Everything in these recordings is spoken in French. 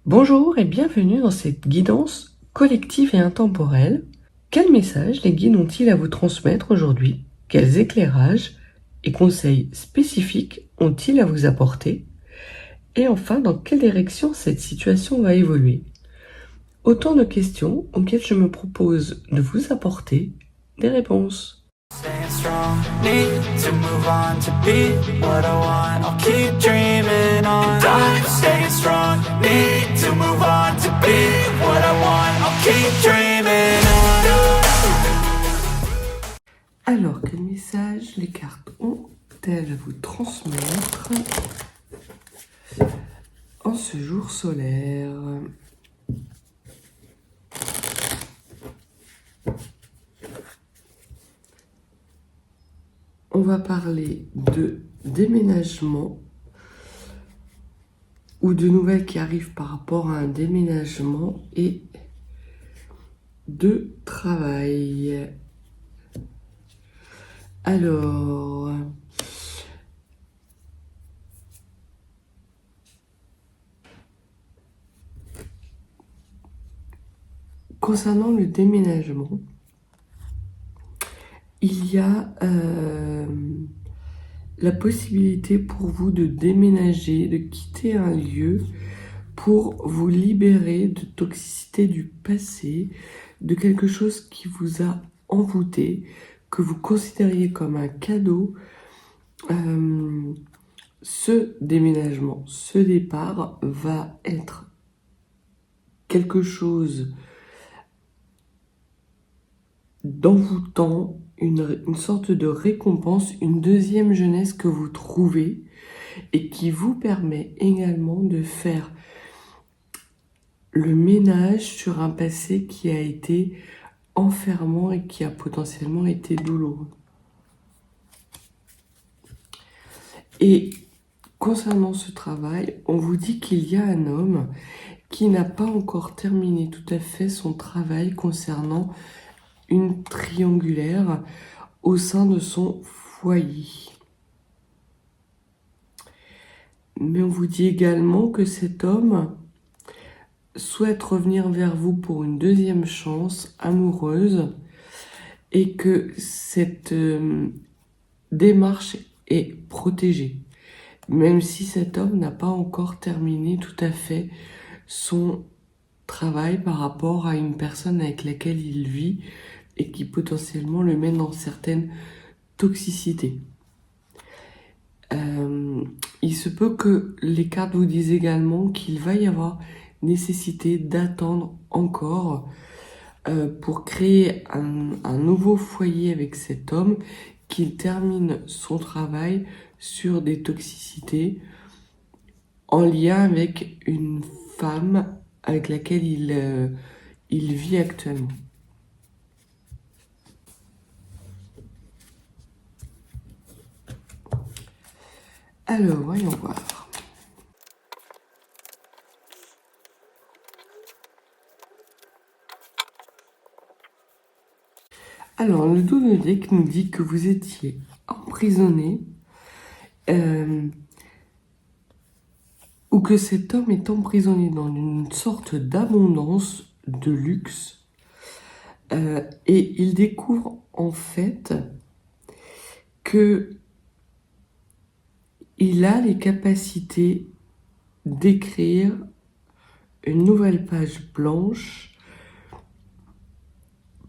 Bonjour et bienvenue dans cette guidance collective et intemporelle. Quel message les guides ont-ils à vous transmettre aujourd'hui? Quels éclairages et conseils spécifiques ont-ils à vous apporter? Et enfin, dans quelle direction cette situation va évoluer? Autant de questions auxquelles je me propose de vous apporter des réponses. Staying strong, need to move on to be what I want. I'll keep dreaming on. And I'm staying strong, need to move on to be what I want. I'll keep dreaming on. Alors, quel message les cartes ont-elles à vous transmettre en ce jour solaire? On va parler de déménagement ou de nouvelles qui arrivent par rapport à un déménagement et de travail. Alors, concernant le déménagement, il y a la possibilité pour vous de déménager, de quitter un lieu pour vous libérer de toxicité du passé, de quelque chose qui vous a envoûté, que vous considériez comme un cadeau. Ce déménagement, ce départ va être quelque chose d'envoûtant, une sorte de récompense, une deuxième jeunesse que vous trouvez et qui vous permet également de faire le ménage sur un passé qui a été enfermant et qui a potentiellement été douloureux. Et concernant ce travail, on vous dit qu'il y a un homme qui n'a pas encore terminé tout à fait son travail concernant une triangulaire au sein de son foyer. Mais on vous dit également que cet homme souhaite revenir vers vous pour une deuxième chance amoureuse et que cette démarche est protégée. Même si cet homme n'a pas encore terminé tout à fait son travail par rapport à une personne avec laquelle il vit et qui potentiellement le mène dans certaines toxicités. Il se peut que les cartes vous disent également qu'il va y avoir nécessité d'attendre encore pour créer un nouveau foyer avec cet homme, qu'il termine son travail sur des toxicités en lien avec une femme avec laquelle il vit actuellement. Alors, voyons voir. Alors, le dos de deck nous dit que vous étiez emprisonné ou que cet homme est emprisonné dans une sorte d'abondance, de luxe, et il découvre en fait que il a les capacités d'écrire une nouvelle page blanche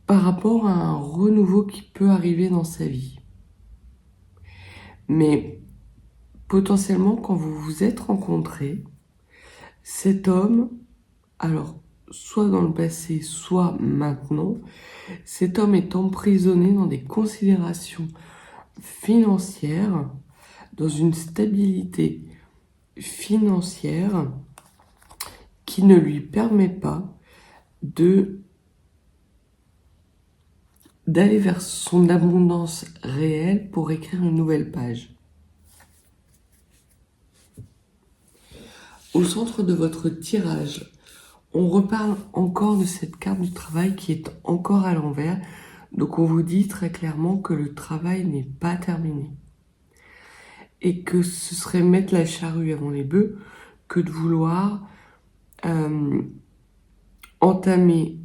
par rapport à un renouveau qui peut arriver dans sa vie. Mais potentiellement, quand vous vous êtes rencontrés, cet homme, alors soit dans le passé, soit maintenant, cet homme est emprisonné dans des considérations financières, dans une stabilité financière qui ne lui permet pas d'aller vers son abondance réelle pour écrire une nouvelle page. Au centre de votre tirage, on reparle encore de cette carte du travail qui est encore à l'envers. Donc on vous dit très clairement que le travail n'est pas terminé. Et que ce serait mettre la charrue avant les bœufs que de vouloir entamer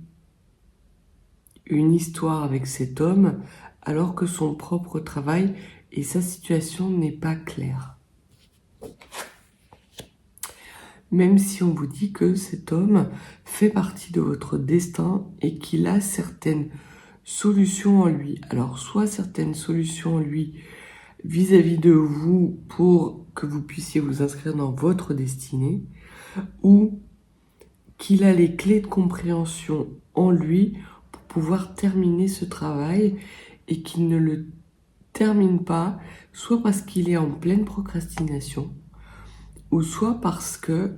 une histoire avec cet homme alors que son propre travail et sa situation n'est pas claire. Même si on vous dit que cet homme fait partie de votre destin et qu'il a certaines solutions en lui. Alors, soit certaines solutions en lui vis-à-vis de vous pour que vous puissiez vous inscrire dans votre destinée, ou qu'il a les clés de compréhension en lui pour pouvoir terminer ce travail et qu'il ne le termine pas, soit parce qu'il est en pleine procrastination, ou soit parce que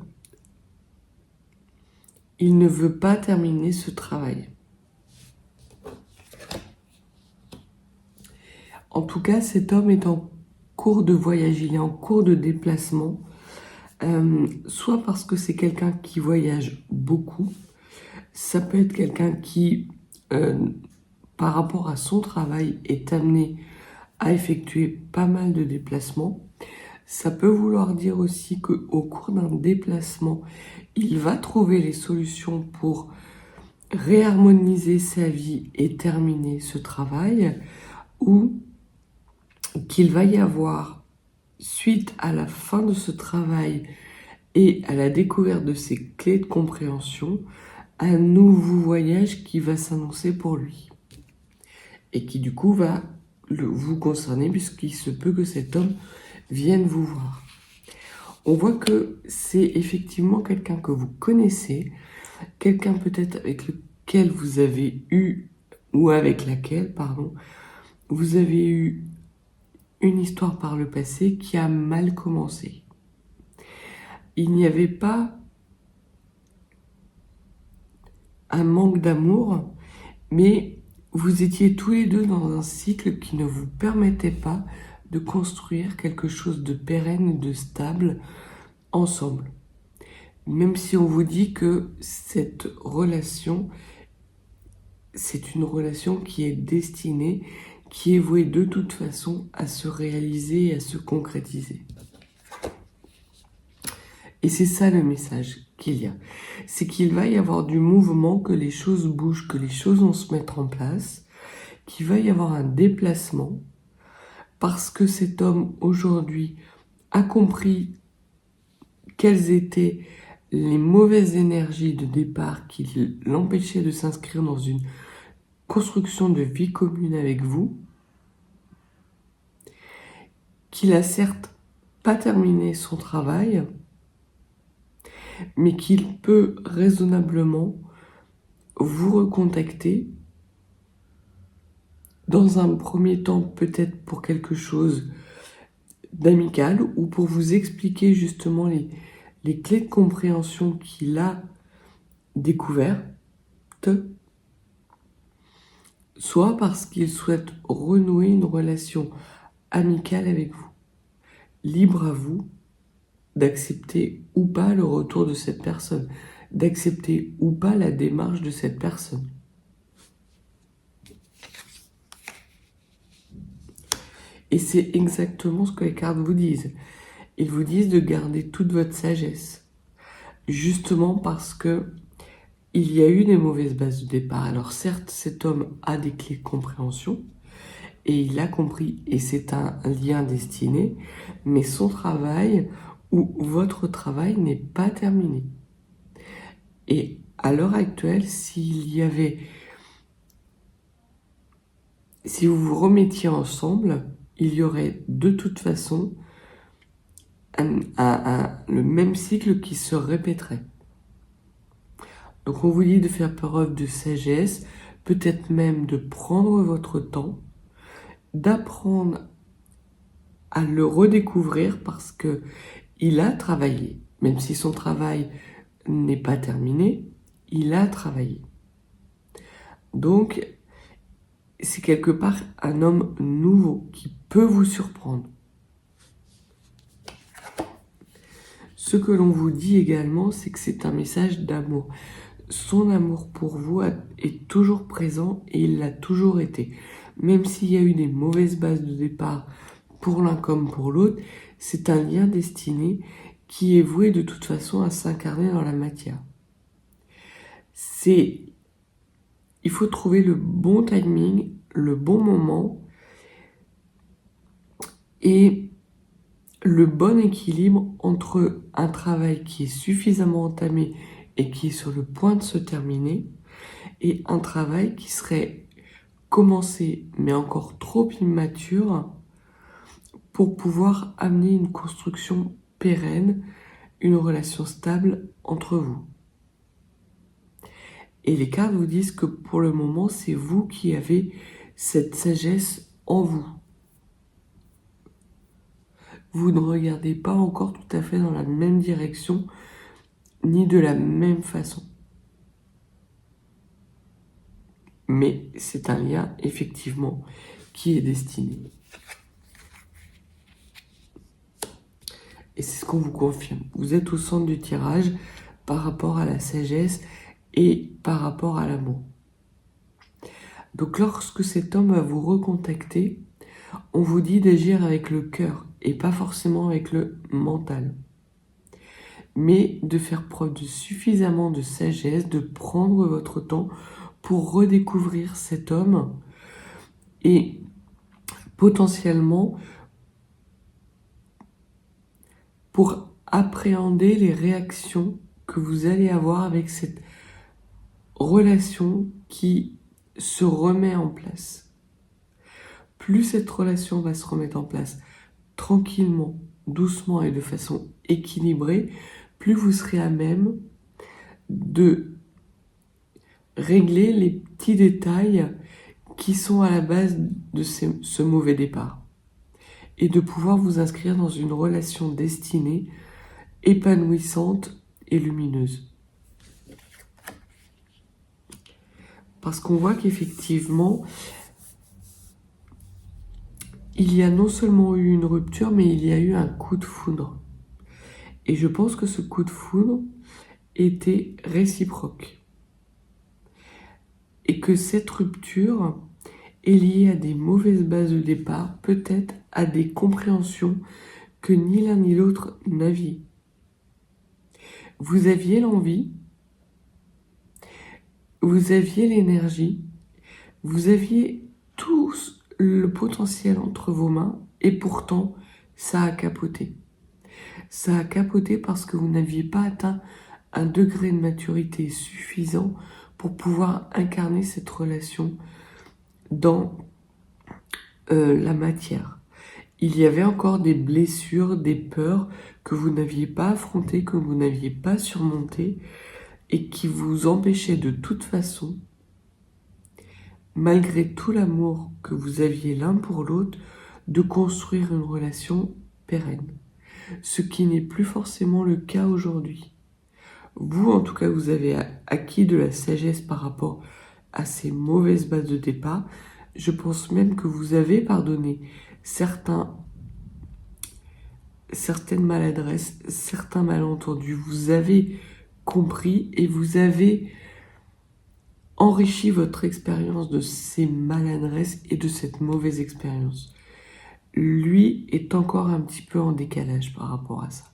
il ne veut pas terminer ce travail. En tout cas, cet homme est en cours de voyage, il est en cours de déplacement, soit parce que c'est quelqu'un qui voyage beaucoup, ça peut être quelqu'un qui, par rapport à son travail, est amené à effectuer pas mal de déplacements. Ça peut vouloir dire aussi qu'au cours d'un déplacement, il va trouver les solutions pour réharmoniser sa vie et terminer ce travail, ou qu'il va y avoir, suite à la fin de ce travail et à la découverte de ses clés de compréhension, un nouveau voyage qui va s'annoncer pour lui et qui du coup va vous concerner puisqu'il se peut que cet homme vienne vous voir. On voit que c'est effectivement quelqu'un que vous connaissez, quelqu'un peut-être avec lequel vous avez eu, ou avec laquelle, pardon, vous avez eu une histoire par le passé qui a mal commencé. Il n'y avait pas un manque d'amour, mais vous étiez tous les deux dans un cycle qui ne vous permettait pas de construire quelque chose de pérenne et de stable ensemble. Même si on vous dit que cette relation, c'est une relation qui est destinée, qui est vouée de toute façon à se réaliser et à se concrétiser. Et c'est ça le message qu'il y a. C'est qu'il va y avoir du mouvement, que les choses bougent, que les choses vont se mettre en place, qu'il va y avoir un déplacement, parce que cet homme aujourd'hui a compris quelles étaient les mauvaises énergies de départ qui l'empêchaient de s'inscrire dans une construction de vie commune avec vous, qu'il a certes pas terminé son travail, mais qu'il peut raisonnablement vous recontacter dans un premier temps, peut-être pour quelque chose d'amical ou pour vous expliquer justement les clés de compréhension qu'il a découvertes, soit parce qu'il souhaite renouer une relation amicale avec vous. Libre à vous d'accepter ou pas le retour de cette personne, d'accepter ou pas la démarche de cette personne. Et c'est exactement ce que les cartes vous disent. Ils vous disent de garder toute votre sagesse, justement parce que il y a eu des mauvaises bases de départ. Alors certes, cet homme a des clés de compréhension, et il a compris, et c'est un lien destiné, mais son travail ou votre travail n'est pas terminé. Et à l'heure actuelle, si vous vous remettiez ensemble, il y aurait de toute façon le même cycle qui se répéterait. Donc on vous dit de faire preuve de sagesse, peut-être même de prendre votre temps, d'apprendre à le redécouvrir parce que il a travaillé, même si son travail n'est pas terminé, il a travaillé. Donc, c'est quelque part un homme nouveau qui peut vous surprendre. Ce que l'on vous dit également, c'est que c'est un message d'amour. Son amour pour vous est toujours présent et il l'a toujours été. Même s'il y a eu des mauvaises bases de départ pour l'un comme pour l'autre, c'est un lien destiné qui est voué de toute façon à s'incarner dans la matière. Il faut trouver le bon timing, le bon moment et le bon équilibre entre un travail qui est suffisamment entamé et qui est sur le point de se terminer et un travail qui serait commencé mais encore trop immature pour pouvoir amener une construction pérenne, une relation stable entre vous. Et les cartes vous disent que pour le moment, c'est vous qui avez cette sagesse en vous. Vous ne regardez pas encore tout à fait dans la même direction, ni de la même façon. Mais c'est un lien, effectivement, qui est destiné. Et c'est ce qu'on vous confirme. Vous êtes au centre du tirage par rapport à la sagesse et par rapport à l'amour. Donc lorsque cet homme va vous recontacter, on vous dit d'agir avec le cœur et pas forcément avec le mental. Mais de faire preuve de suffisamment de sagesse, de prendre votre temps pour redécouvrir cet homme et potentiellement pour appréhender les réactions que vous allez avoir avec cette relation qui se remet en place. Plus cette relation va se remettre en place tranquillement, doucement et de façon équilibrée, plus vous serez à même de régler les petits détails qui sont à la base de ce mauvais départ et de pouvoir vous inscrire dans une relation destinée, épanouissante et lumineuse. Parce qu'on voit qu'effectivement, il y a non seulement eu une rupture, mais il y a eu un coup de foudre. Et je pense que ce coup de foudre était réciproque. Et que cette rupture est liée à des mauvaises bases de départ, peut-être à des compréhensions que ni l'un ni l'autre n'aviez. Vous aviez l'envie, vous aviez l'énergie, vous aviez tout le potentiel entre vos mains et pourtant ça a capoté. Ça a capoté parce que vous n'aviez pas atteint un degré de maturité suffisant pour pouvoir incarner cette relation dans la matière. Il y avait encore des blessures, des peurs que vous n'aviez pas affrontées, que vous n'aviez pas surmontées et qui vous empêchaient de toute façon, malgré tout l'amour que vous aviez l'un pour l'autre, de construire une relation pérenne. Ce qui n'est plus forcément le cas aujourd'hui. Vous, en tout cas, vous avez acquis de la sagesse par rapport à ces mauvaises bases de départ. Je pense même que vous avez pardonné certaines maladresses, certains malentendus. Vous avez compris et vous avez enrichi votre expérience de ces maladresses et de cette mauvaise expérience. Lui est encore un petit peu en décalage par rapport à ça.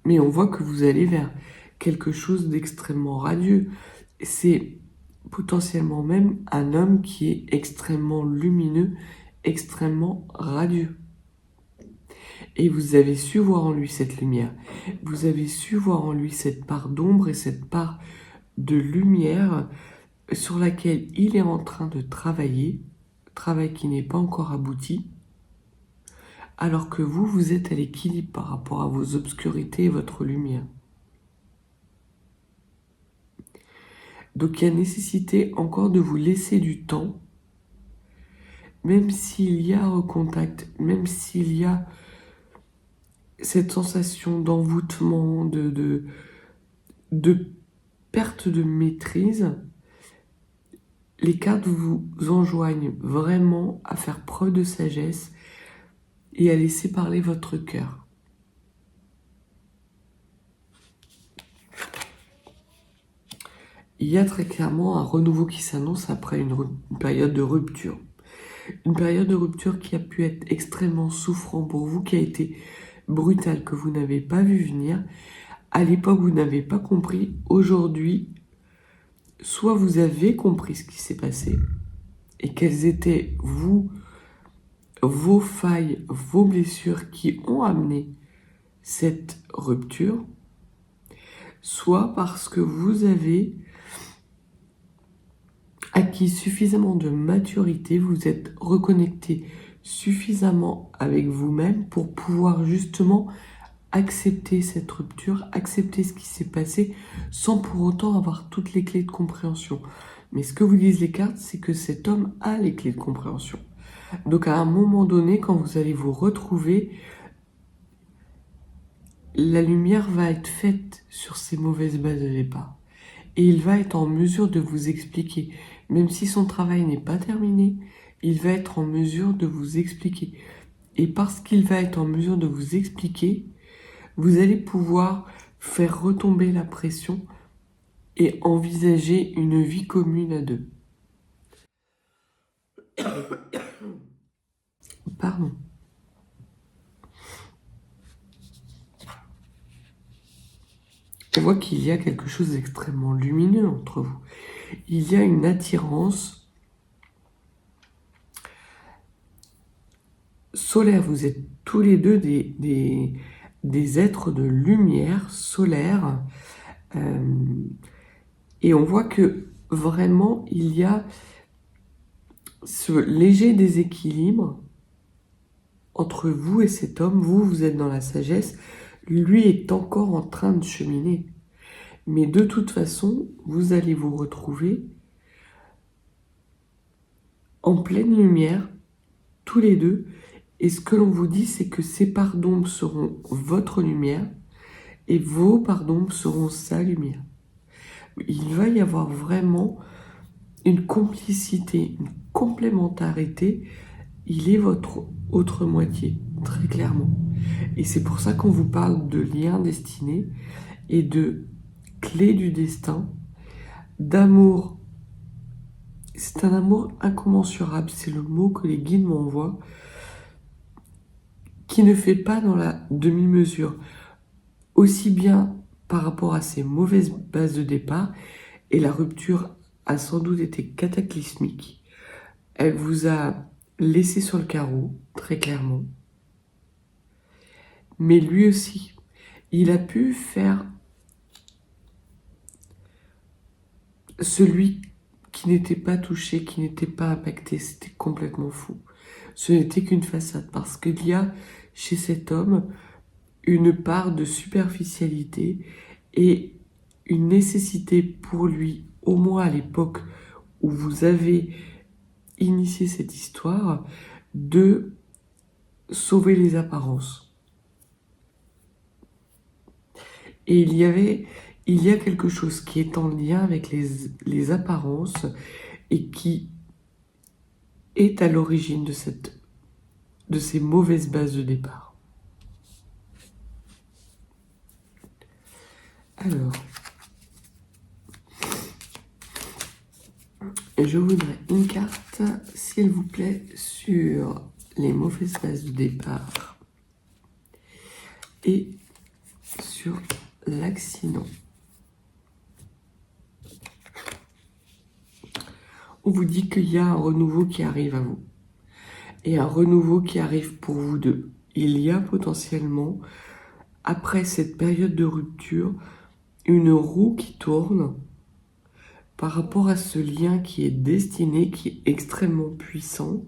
Mais on voit que vous allez vers quelque chose d'extrêmement radieux. C'est potentiellement même un homme qui est extrêmement lumineux, extrêmement radieux. Et vous avez su voir en lui cette lumière. Vous avez su voir en lui cette part d'ombre et cette part de lumière sur laquelle il est en train de travailler, travail qui n'est pas encore abouti, alors que vous êtes à l'équilibre par rapport à vos obscurités et votre lumière. Donc il y a nécessité encore de vous laisser du temps, même s'il y a recontact, même s'il y a cette sensation d'envoûtement, de perte de maîtrise, les cartes vous enjoignent vraiment à faire preuve de sagesse et à laisser parler votre cœur. Il y a très clairement un renouveau qui s'annonce après une période de rupture. Une période de rupture qui a pu être extrêmement souffrant pour vous, qui a été brutale, que vous n'avez pas vu venir. À l'époque, vous n'avez pas compris. Aujourd'hui, soit vous avez compris ce qui s'est passé et quelles étaient vos failles, vos blessures qui ont amené cette rupture, soit parce que vous avez acquis suffisamment de maturité, vous êtes reconnecté suffisamment avec vous-même pour pouvoir justement accepter cette rupture, accepter ce qui s'est passé sans pour autant avoir toutes les clés de compréhension. Mais ce que vous disent les cartes, c'est que cet homme a les clés de compréhension. Donc à un moment donné, quand vous allez vous retrouver, la lumière va être faite sur ces mauvaises bases de départ. Et il va être en mesure de vous expliquer. Même si son travail n'est pas terminé, il va être en mesure de vous expliquer. Et parce qu'il va être en mesure de vous expliquer, vous allez pouvoir faire retomber la pression et envisager une vie commune à deux. Pardon. On voit qu'il y a quelque chose d'extrêmement lumineux entre vous. Il y a une attirance solaire. Vous êtes tous les deux des êtres de lumière solaire. Et on voit que vraiment, il y a ce léger déséquilibre entre vous et cet homme. Vous êtes dans la sagesse. Lui est encore en train de cheminer. Mais de toute façon, vous allez vous retrouver en pleine lumière, tous les deux. Et ce que l'on vous dit, c'est que ces parts d'ombre seront votre lumière et vos parts d'ombre seront sa lumière. Il va y avoir vraiment une complicité, une complémentarité. Il est votre autre moitié, très clairement. Et c'est pour ça qu'on vous parle de lien destiné et de clé du destin, d'amour. C'est un amour incommensurable, c'est le mot que les guides m'envoient, qui ne fait pas dans la demi-mesure, aussi bien par rapport à ces mauvaises bases de départ, et la rupture a sans doute été cataclysmique. Elle vous a laissé sur le carreau, très clairement. Mais lui aussi, il a pu faire celui qui n'était pas touché, qui n'était pas impacté. C'était complètement fou. Ce n'était qu'une façade, parce qu'il y a chez cet homme une part de superficialité et une nécessité pour lui, au moins à l'époque où vous avez initié cette histoire, de sauver les apparences. Et il y a quelque chose qui est en lien avec les apparences et qui est à l'origine de ces mauvaises bases de départ. Alors, je voudrais une carte, s'il vous plaît, sur les mauvaises bases de départ et sur l'accident. On vous dit qu'il y a un renouveau qui arrive à vous. Et un renouveau qui arrive pour vous deux. Il y a potentiellement, après cette période de rupture, une roue qui tourne par rapport à ce lien qui est destiné, qui est extrêmement puissant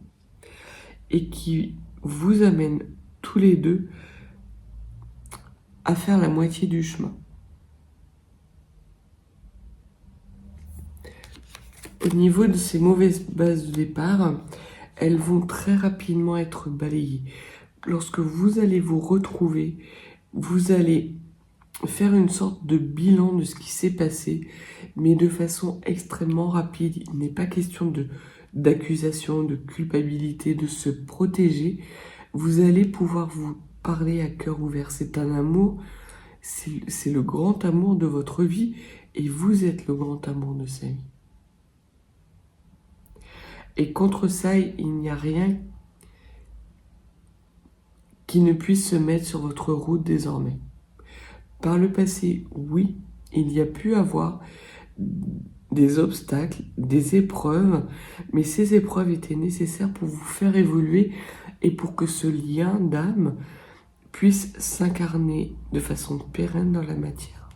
et qui vous amène tous les deux à faire la moitié du chemin. Au niveau de ces mauvaises bases de départ, elles vont très rapidement être balayées. Lorsque vous allez vous retrouver, vous allez faire une sorte de bilan de ce qui s'est passé, mais de façon extrêmement rapide. Il n'est pas question d'accusation, de culpabilité, de se protéger. Vous allez pouvoir vous parler à cœur ouvert. C'est un amour, c'est le grand amour de votre vie et vous êtes le grand amour de sa vie. Et contre ça, il n'y a rien qui ne puisse se mettre sur votre route désormais. Par le passé, oui, il y a pu avoir des obstacles, des épreuves, mais ces épreuves étaient nécessaires pour vous faire évoluer et pour que ce lien d'âme puisse s'incarner de façon pérenne dans la matière.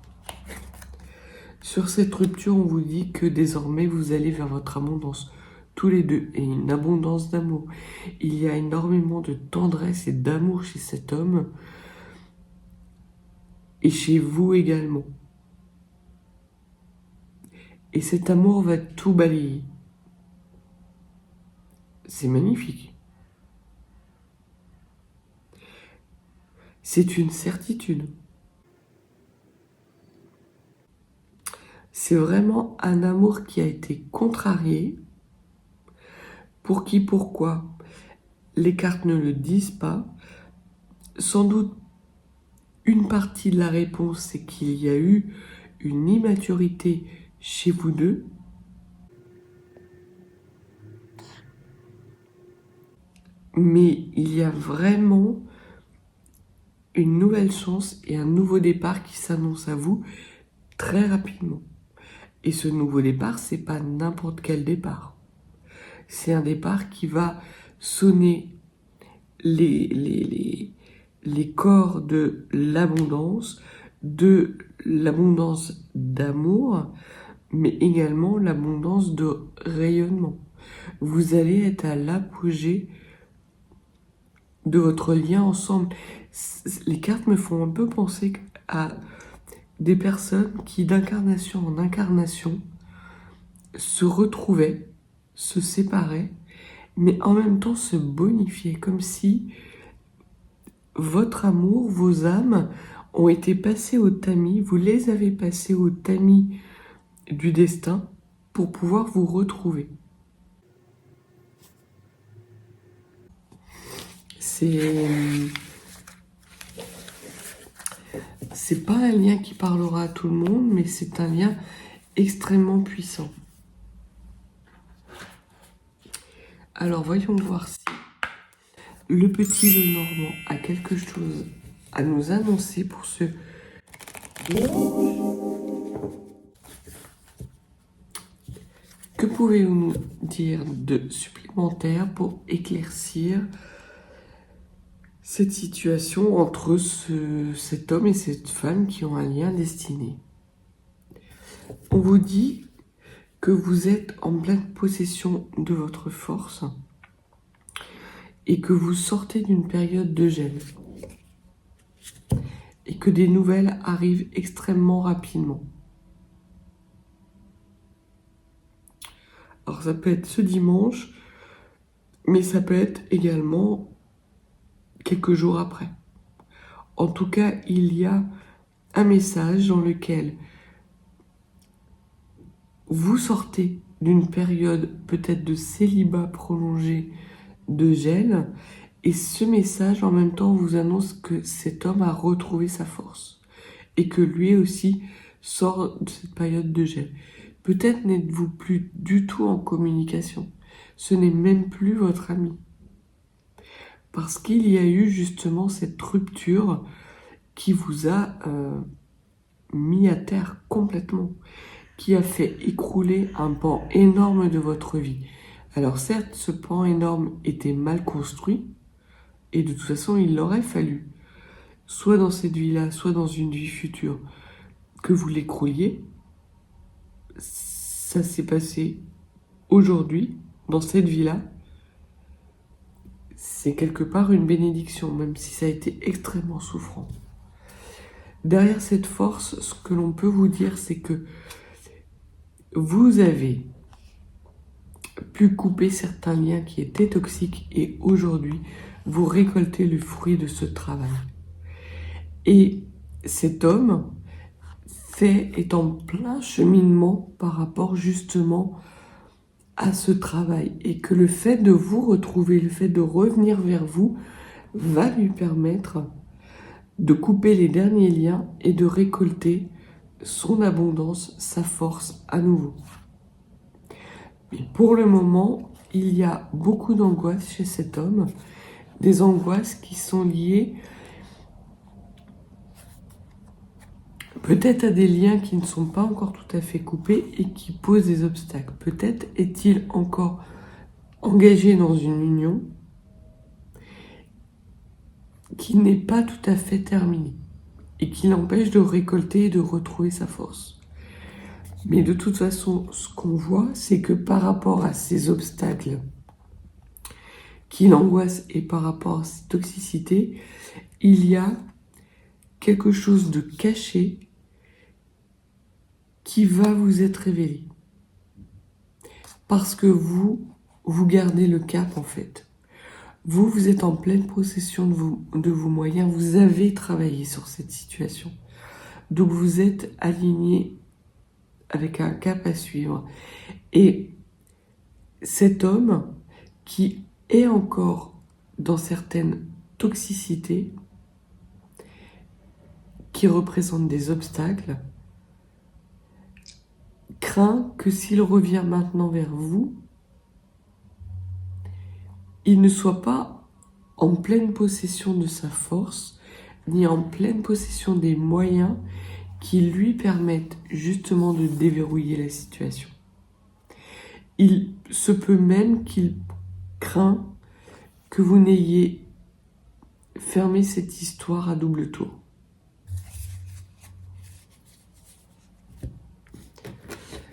Sur cette rupture, on vous dit que désormais vous allez vers votre abondance, tous les deux, et une abondance d'amour. Il y a énormément de tendresse et d'amour chez cet homme, et chez vous également. Et cet amour va tout balayer. C'est magnifique. C'est une certitude. C'est vraiment un amour qui a été contrarié. Pour qui, pourquoi? Les cartes ne le disent pas. Sans doute, une partie de la réponse, c'est qu'il y a eu une immaturité chez vous deux. Mais il y a vraiment une nouvelle chance et un nouveau départ qui s'annonce à vous très rapidement. Et ce nouveau départ, c'est pas n'importe quel départ. C'est un départ qui va sonner les corps de l'abondance d'amour, mais également l'abondance de rayonnement. Vous allez être à l'apogée de votre lien ensemble. Les cartes me font un peu penser à des personnes qui, d'incarnation en incarnation, se retrouvaient, se séparaient, mais en même temps se bonifiaient, comme si votre amour, vos âmes ont été passées au tamis, vous les avez passées au tamis du destin pour pouvoir vous retrouver. C'est pas un lien qui parlera à tout le monde, mais c'est un lien extrêmement puissant. Alors voyons voir si le petit Lenormand a quelque chose à nous annoncer pour ce... Que pouvez-vous nous dire de supplémentaire pour éclaircir cette situation entre cet homme et cette femme qui ont un lien destiné? On vous dit que vous êtes en pleine possession de votre force et que vous sortez d'une période de gel et que des nouvelles arrivent extrêmement rapidement. Alors ça peut être ce dimanche, mais ça peut être également quelques jours après. En tout cas, il y a un message dans lequel vous sortez d'une période peut-être de célibat prolongé, de gel, et ce message en même temps vous annonce que cet homme a retrouvé sa force et que lui aussi sort de cette période de gel. Peut-être n'êtes-vous plus du tout en communication. Ce n'est même plus votre ami. Parce qu'il y a eu justement cette rupture qui vous a mis à terre complètement, qui a fait écrouler un pan énorme de votre vie. Alors certes, ce pan énorme était mal construit, et de toute façon, il aurait fallu, soit dans cette vie-là, soit dans une vie future, que vous l'écrouliez. Ça s'est passé aujourd'hui, dans cette vie-là. C'est quelque part une bénédiction, même si ça a été extrêmement souffrant. Derrière cette force, ce que l'on peut vous dire, c'est que vous avez pu couper certains liens qui étaient toxiques et aujourd'hui, vous récoltez le fruit de ce travail. Et cet homme est en plein cheminement par rapport justement à ce travail et que le fait de vous retrouver, le fait de revenir vers vous va lui permettre de couper les derniers liens et de récolter son abondance, sa force à nouveau. Mais pour le moment, il y a beaucoup d'angoisses chez cet homme, des angoisses qui sont liées peut-être à des liens qui ne sont pas encore tout à fait coupés et qui posent des obstacles. Peut-être est-il encore engagé dans une union qui n'est pas tout à fait terminée et qui l'empêche de récolter et de retrouver sa force. Mais de toute façon, ce qu'on voit, c'est que par rapport à ces obstacles qui l'angoissent et par rapport à cette toxicité, il y a quelque chose de caché qui va vous être révélé. Parce que vous gardez le cap en fait. Vous êtes en pleine possession de vos moyens, vous avez travaillé sur cette situation. Donc vous êtes aligné avec un cap à suivre. Et cet homme qui est encore dans certaines toxicités, qui représentent des obstacles, craint que s'il revient maintenant vers vous, il ne soit pas en pleine possession de sa force, ni en pleine possession des moyens qui lui permettent justement de déverrouiller la situation. Il se peut même qu'il craint que vous n'ayez fermé cette histoire à double tour.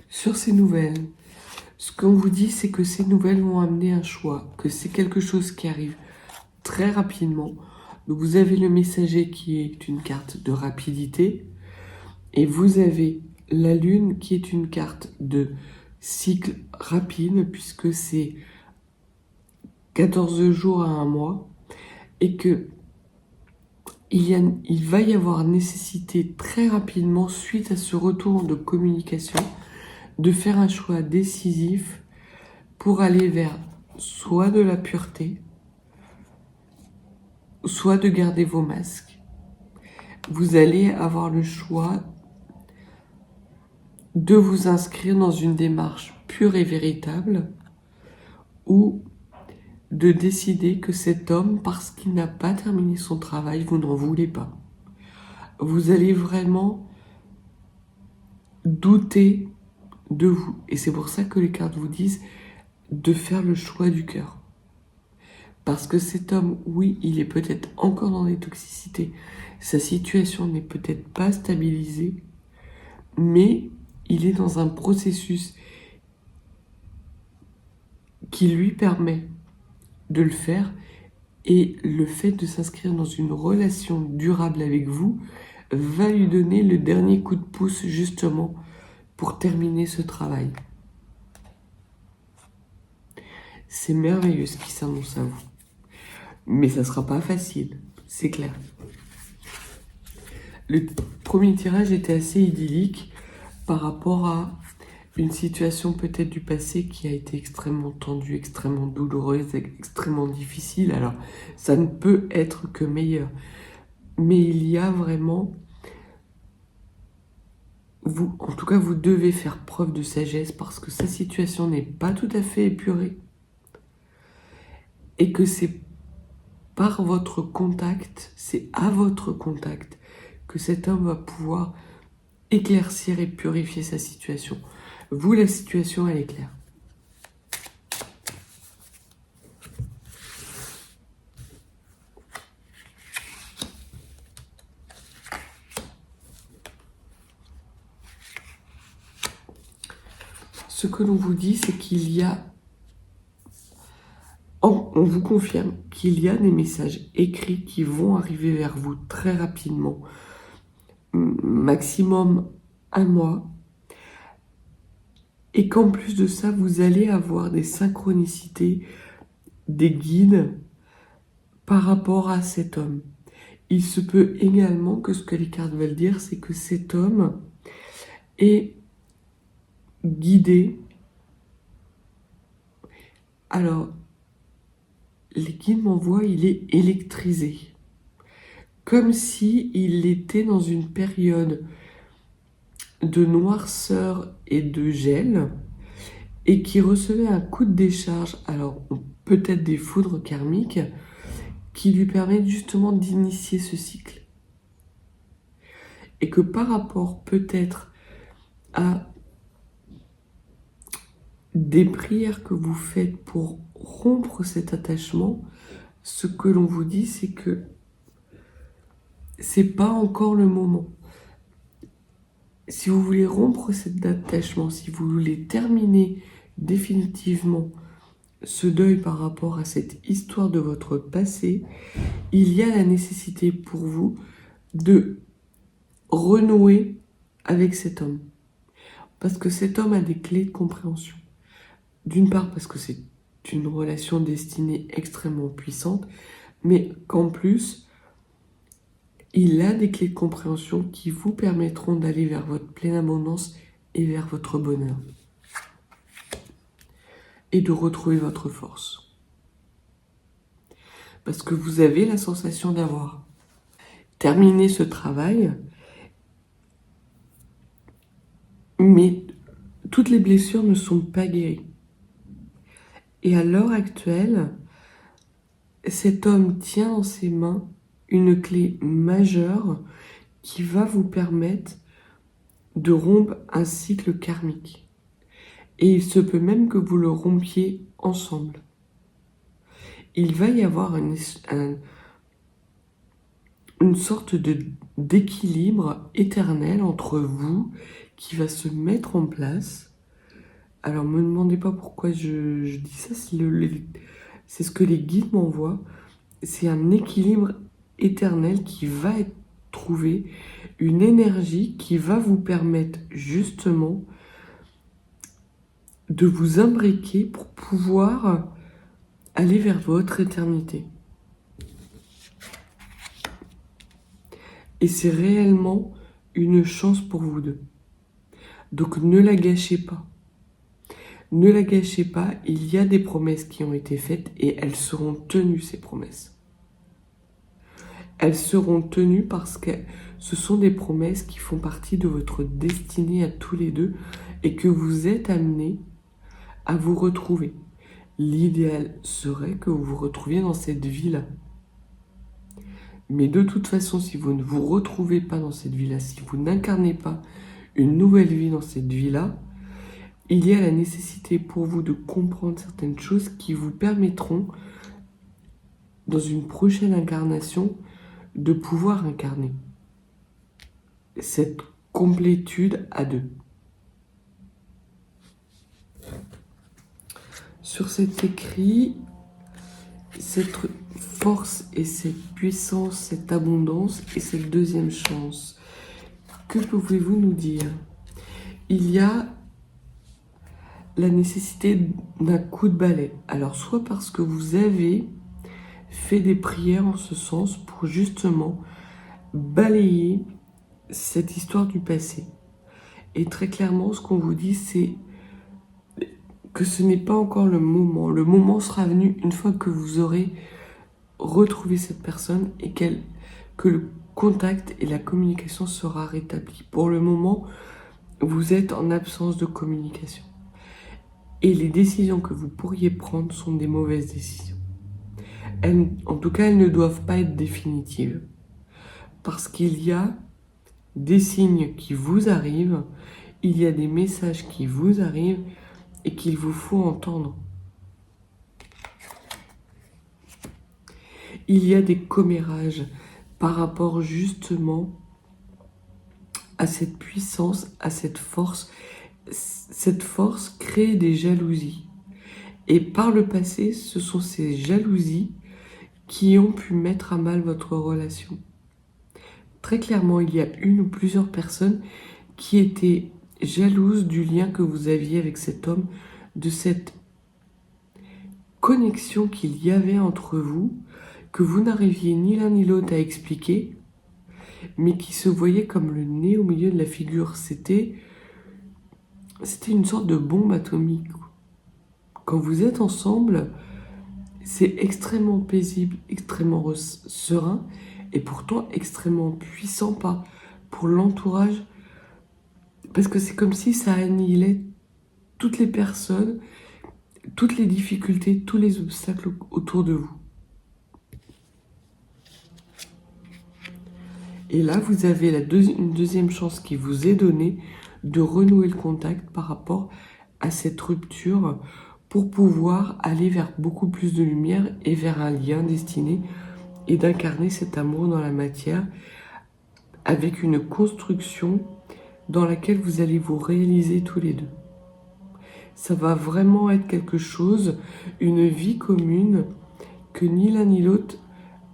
Sur ces nouvelles, ce qu'on vous dit, c'est que ces nouvelles vont amener un choix, que c'est quelque chose qui arrive très rapidement. Donc vous avez le messager qui est une carte de rapidité et vous avez la lune qui est une carte de cycle rapide puisque c'est 14 jours à un mois et que il va y avoir nécessité très rapidement suite à ce retour de communication de faire un choix décisif pour aller vers soit de la pureté, soit de garder vos masques. Vous allez avoir le choix de vous inscrire dans une démarche pure et véritable ou de décider que cet homme, parce qu'il n'a pas terminé son travail, vous n'en voulez pas. Vous allez vraiment douter de vous. Et c'est pour ça que les cartes vous disent de faire le choix du cœur. Parce que cet homme, oui, il est peut-être encore dans des toxicités. Sa situation n'est peut-être pas stabilisée, mais il est dans un processus qui lui permet de le faire. Et le fait de s'inscrire dans une relation durable avec vous va lui donner le dernier coup de pouce justement pour terminer ce travail. C'est merveilleux ce qui s'annonce à vous. Mais ça ne sera pas facile, c'est clair. Le premier tirage était assez idyllique par rapport à une situation peut-être du passé qui a été extrêmement tendue, extrêmement douloureuse, extrêmement difficile. Alors, ça ne peut être que meilleur. Mais il y a vraiment... en tout cas, vous devez faire preuve de sagesse parce que sa situation n'est pas tout à fait épurée. Et que c'est par votre contact, c'est à votre contact que cet homme va pouvoir éclaircir et purifier sa situation. Vous, la situation, elle est claire. Ce que l'on vous dit, c'est qu'il y a... On vous confirme qu'il y a des messages écrits qui vont arriver vers vous très rapidement. Maximum un mois. Et qu'en plus de ça, vous allez avoir des synchronicités, des guides par rapport à cet homme. Il se peut également que ce que les cartes veulent dire, c'est que cet homme est guidé. Alors, les guides m'envoient, il est électrisé. Comme si il était dans une période de noirceur et de gel, et qui recevait un coup de décharge, alors peut-être des foudres karmiques, qui lui permettent justement d'initier ce cycle. Et que par rapport peut-être à des prières que vous faites pour rompre cet attachement, ce que l'on vous dit, c'est que c'est pas encore le moment. Si vous voulez rompre cet attachement, si vous voulez terminer définitivement ce deuil par rapport à cette histoire de votre passé, il y a la nécessité pour vous de renouer avec cet homme. Parce que cet homme a des clés de compréhension. D'une part parce que c'est une relation destinée extrêmement puissante, mais qu'en plus, il a des clés de compréhension qui vous permettront d'aller vers votre pleine abondance et vers votre bonheur. Et de retrouver votre force. Parce que vous avez la sensation d'avoir terminé ce travail, mais toutes les blessures ne sont pas guéries. Et à l'heure actuelle, cet homme tient dans ses mains une clé majeure qui va vous permettre de rompre un cycle karmique. Et il se peut même que vous le rompiez ensemble. Il va y avoir une sorte d'équilibre éternel entre vous qui va se mettre en place. Alors, me demandez pas pourquoi je dis ça, c'est ce que les guides m'envoient. C'est un équilibre éternel qui va être trouvé, une énergie qui va vous permettre justement de vous imbriquer pour pouvoir aller vers votre éternité. Et c'est réellement une chance pour vous deux. Donc ne la gâchez pas. Ne la gâchez pas, il y a des promesses qui ont été faites et elles seront tenues, ces promesses. Elles seront tenues parce que ce sont des promesses qui font partie de votre destinée à tous les deux et que vous êtes amenés à vous retrouver. L'idéal serait que vous vous retrouviez dans cette vie-là. Mais de toute façon, si vous ne vous retrouvez pas dans cette vie-là, si vous n'incarnez pas une nouvelle vie dans cette vie-là, il y a la nécessité pour vous de comprendre certaines choses qui vous permettront, dans une prochaine incarnation, de pouvoir incarner cette complétude à deux. Sur cet écrit, cette force et cette puissance, cette abondance et cette deuxième chance, que pouvez-vous nous dire? Il y a la nécessité d'un coup de balai. Alors, soit parce que vous avez fait des prières en ce sens pour justement balayer cette histoire du passé. Et très clairement, ce qu'on vous dit, c'est que ce n'est pas encore le moment. Le moment sera venu une fois que vous aurez retrouvé cette personne et que le contact et la communication sera rétabli. Pour le moment, vous êtes en absence de communication. Et les décisions que vous pourriez prendre sont des mauvaises décisions. En tout cas, elles ne doivent pas être définitives. Parce qu'il y a des signes qui vous arrivent, il y a des messages qui vous arrivent et qu'il vous faut entendre. Il y a des commérages par rapport justement à cette puissance, à cette force. Cette force crée des jalousies. Et par le passé, ce sont ces jalousies qui ont pu mettre à mal votre relation. Très clairement, il y a une ou plusieurs personnes qui étaient jalouses du lien que vous aviez avec cet homme, de cette connexion qu'il y avait entre vous, que vous n'arriviez ni l'un ni l'autre à expliquer, mais qui se voyait comme le nez au milieu de la figure. C'était une sorte de bombe atomique. Quand vous êtes ensemble, c'est extrêmement paisible, extrêmement serein, et pourtant extrêmement puissant pour l'entourage, parce que c'est comme si ça annihilait toutes les personnes, toutes les difficultés, tous les obstacles autour de vous. Et là, vous avez une deuxième chance qui vous est donnée de renouer le contact par rapport à cette rupture pour pouvoir aller vers beaucoup plus de lumière et vers un lien destiné et d'incarner cet amour dans la matière avec une construction dans laquelle vous allez vous réaliser tous les deux. Ça va vraiment être quelque chose, une vie commune que ni l'un ni l'autre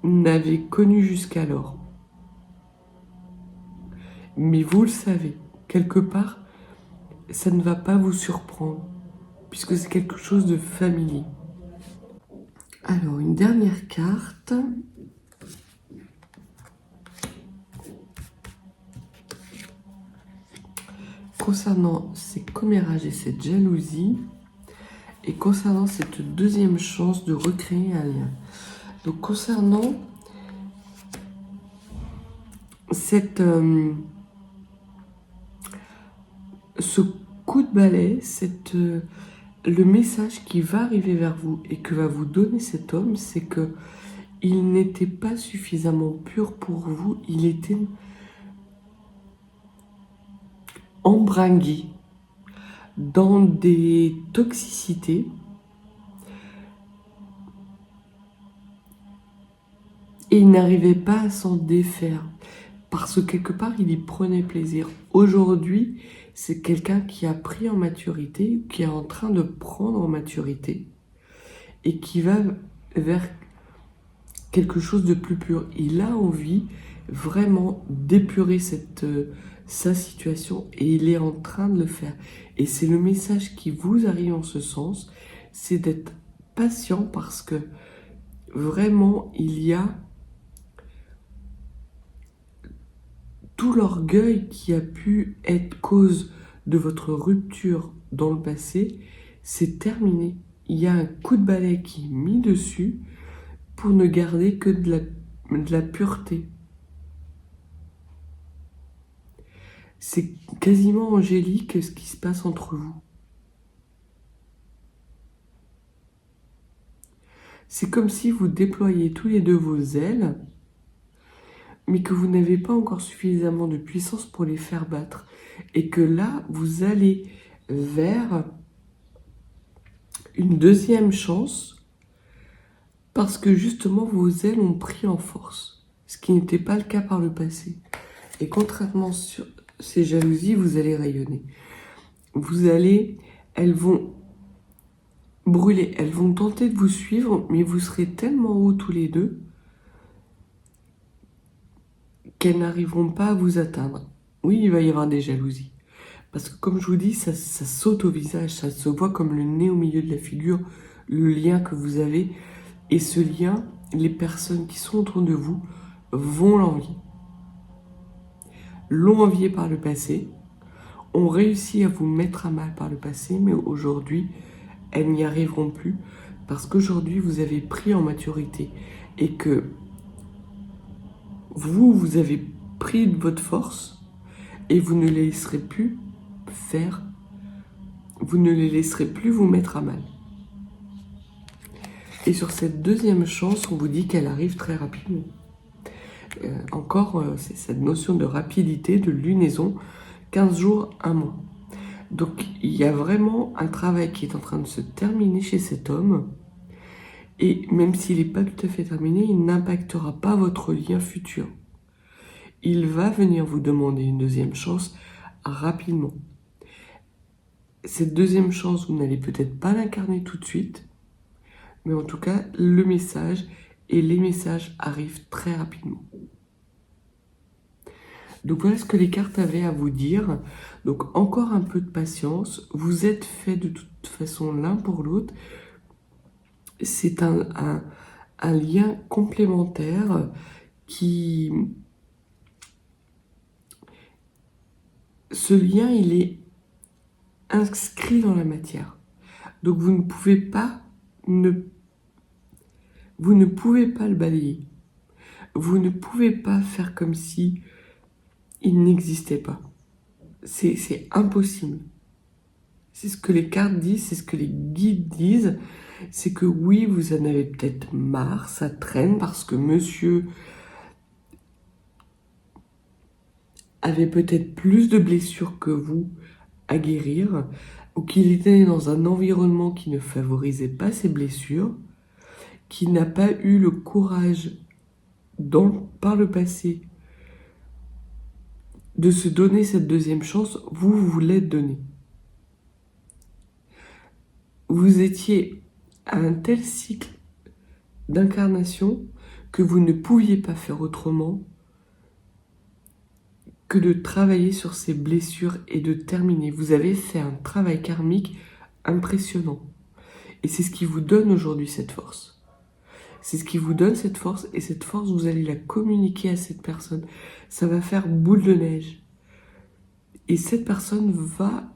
n'avait connue jusqu'alors. Mais vous le savez, quelque part, ça ne va pas vous surprendre, puisque c'est quelque chose de familier. Alors, une dernière carte. Concernant ces commérages et cette jalousie, et concernant cette deuxième chance de recréer un lien. Donc, concernant ce coup de balai, le message qui va arriver vers vous et que va vous donner cet homme, c'est que il n'était pas suffisamment pur pour vous, il était embringué dans des toxicités et il n'arrivait pas à s'en défaire parce que quelque part il y prenait plaisir. Aujourd'hui, c'est quelqu'un qui a pris en maturité, qui est en train de prendre en maturité et qui va vers quelque chose de plus pur. Il a envie vraiment d'épurer sa situation et il est en train de le faire. Et c'est le message qui vous arrive en ce sens, c'est d'être patient parce que vraiment il y a tout l'orgueil qui a pu être cause de votre rupture dans le passé, c'est terminé. Il y a un coup de balai qui est mis dessus pour ne garder que de la pureté. C'est quasiment angélique ce qui se passe entre vous. C'est comme si vous déployiez tous les deux vos ailes, mais que vous n'avez pas encore suffisamment de puissance pour les faire battre. Et que là, vous allez vers une deuxième chance parce que justement vos ailes ont pris en force, ce qui n'était pas le cas par le passé. Et contrairement sur ces jalousies, vous allez rayonner. Elles vont brûler, elles vont tenter de vous suivre, mais vous serez tellement hauts tous les deux qu'elles n'arriveront pas à vous atteindre. Oui, il va y avoir des jalousies. Parce que comme je vous dis, ça saute au visage, ça se voit comme le nez au milieu de la figure, le lien que vous avez. Et ce lien, les personnes qui sont autour de vous vont l'envier. L'ont envié par le passé, ont réussi à vous mettre à mal par le passé, mais aujourd'hui, elles n'y arriveront plus parce qu'aujourd'hui, vous avez pris en maturité et que vous avez pris de votre force et vous ne les laisserez plus faire, vous ne les laisserez plus vous mettre à mal. Et sur cette deuxième chance, on vous dit qu'elle arrive très rapidement. C'est cette notion de rapidité, de lunaison, 15 jours, 1 mois. Donc, il y a vraiment un travail qui est en train de se terminer chez cet homme. Et même s'il n'est pas tout à fait terminé, il n'impactera pas votre lien futur. Il va venir vous demander une deuxième chance rapidement. Cette deuxième chance, vous n'allez peut-être pas l'incarner tout de suite, mais en tout cas, le message et les messages arrivent très rapidement. Donc voilà ce que les cartes avaient à vous dire. Donc encore un peu de patience. Vous êtes faits de toute façon l'un pour l'autre. C'est un lien complémentaire qui... Ce lien, il est inscrit dans la matière. Donc vous ne pouvez pas le balayer. Vous ne pouvez pas faire comme si il n'existait pas. C'est impossible. C'est ce que les cartes disent, c'est ce que les guides disent. C'est que oui, vous en avez peut-être marre, ça traîne parce que monsieur avait peut-être plus de blessures que vous à guérir, ou qu'il était dans un environnement qui ne favorisait pas ses blessures, qui n'a pas eu le courage par le passé de se donner cette deuxième chance, vous l'êtes donnée. Vous étiez à un tel cycle d'incarnation que vous ne pouviez pas faire autrement que de travailler sur ces blessures et de terminer. Vous avez fait un travail karmique impressionnant. Et c'est ce qui vous donne aujourd'hui cette force. C'est ce qui vous donne cette force, et cette force, vous allez la communiquer à cette personne. Ça va faire boule de neige. Et cette personne va,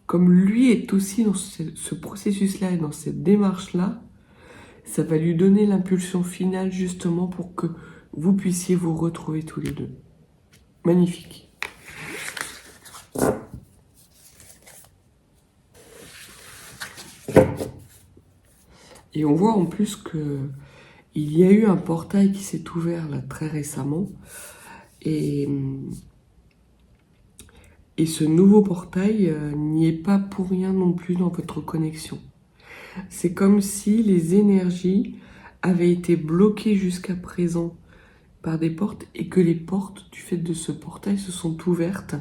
comme lui est aussi dans ce processus-là et dans cette démarche-là, ça va lui donner l'impulsion finale justement pour que vous puissiez vous retrouver tous les deux. Magnifique. Et on voit en plus que il y a eu un portail qui s'est ouvert là très récemment. Et ce nouveau portail n'y est pas pour rien non plus dans votre connexion. C'est comme si les énergies avaient été bloquées jusqu'à présent par des portes et que les portes du fait de ce portail se sont ouvertes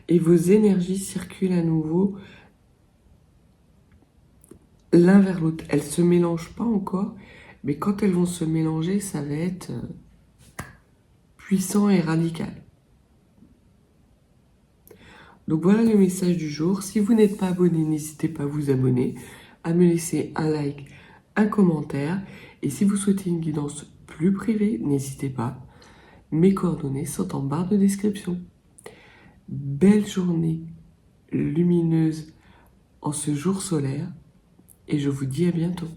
et vos énergies circulent à nouveau l'un vers l'autre. Elles se mélangent pas encore, mais quand elles vont se mélanger, ça va être puissant et radical. Donc voilà le message du jour. Si vous n'êtes pas abonné, n'hésitez pas à vous abonner, à me laisser un like, un commentaire. Et si vous souhaitez une guidance plus privée, n'hésitez pas. Mes coordonnées sont en barre de description. Belle journée lumineuse en ce jour solaire et je vous dis à bientôt.